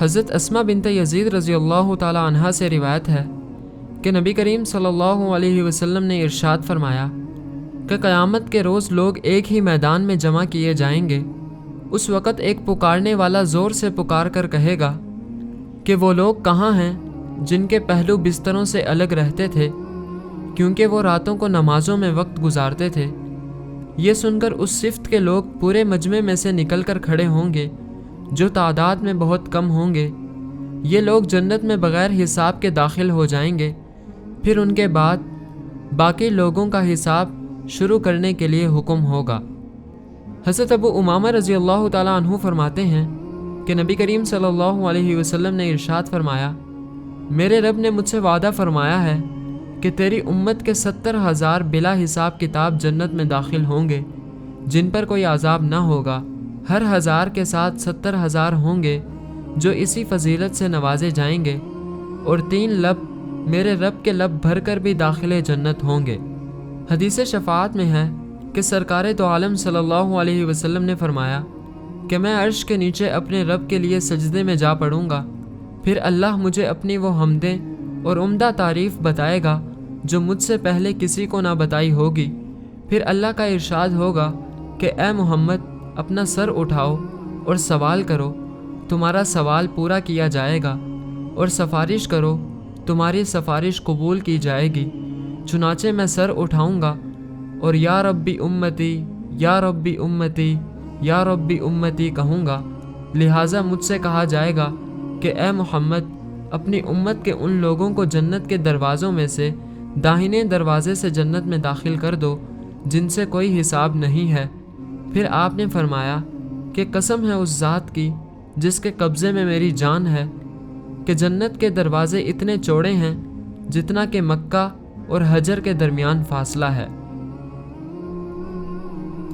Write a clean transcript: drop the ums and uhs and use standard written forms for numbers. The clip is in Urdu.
حضرت اسما بنت یزید رضی اللہ تعالی عنہا سے روایت ہے کہ نبی کریم صلی اللہ علیہ وسلم نے ارشاد فرمایا کہ قیامت کے روز لوگ ایک ہی میدان میں جمع کیے جائیں گے۔ اس وقت ایک پکارنے والا زور سے پکار کر کہے گا کہ وہ لوگ کہاں ہیں جن کے پہلو بستروں سے الگ رہتے تھے، کیونکہ وہ راتوں کو نمازوں میں وقت گزارتے تھے۔ یہ سن کر اس صفت کے لوگ پورے مجمع میں سے نکل کر کھڑے ہوں گے جو تعداد میں بہت کم ہوں گے۔ یہ لوگ جنت میں بغیر حساب کے داخل ہو جائیں گے، پھر ان کے بعد باقی لوگوں کا حساب شروع کرنے کے لیے حکم ہوگا۔ حضرت ابو امامہ رضی اللہ تعالیٰ عنہ فرماتے ہیں کہ نبی کریم صلی اللہ علیہ وسلم نے ارشاد فرمایا، میرے رب نے مجھ سے وعدہ فرمایا ہے کہ تیری امت کے 70,000 بلا حساب کتاب جنت میں داخل ہوں گے جن پر کوئی عذاب نہ ہوگا۔ ہر 1000 کے ساتھ 70,000 ہوں گے جو اسی فضیلت سے نوازے جائیں گے، اور 3 لب میرے رب کے لب بھر کر بھی داخل جنت ہوں گے۔ حدیث شفاعت میں ہے کہ سرکار دو عالم صلی اللہ علیہ وسلم نے فرمایا کہ میں عرش کے نیچے اپنے رب کے لیے سجدے میں جا پڑوں گا، پھر اللہ مجھے اپنی وہ حمدیں اور عمدہ تعریف بتائے گا جو مجھ سے پہلے کسی کو نہ بتائی ہوگی۔ پھر اللہ کا ارشاد ہوگا کہ اے محمد اپنا سر اٹھاؤ اور سوال کرو، تمہارا سوال پورا کیا جائے گا، اور سفارش کرو، تمہاری سفارش قبول کی جائے گی۔ چنانچہ میں سر اٹھاؤں گا اور یا ربی امتی، یا ربی امتی، یا ربی امتی کہوں گا، لہٰذا مجھ سے کہا جائے گا کہ اے محمد اپنی امت کے ان لوگوں کو جنت کے دروازوں میں سے داہنے دروازے سے جنت میں داخل کر دو جن سے کوئی حساب نہیں ہے۔ پھر آپ نے فرمایا کہ قسم ہے اس ذات کی جس کے قبضے میں میری جان ہے کہ جنت کے دروازے اتنے چوڑے ہیں جتنا کہ مکہ اور حجر کے درمیان فاصلہ ہے۔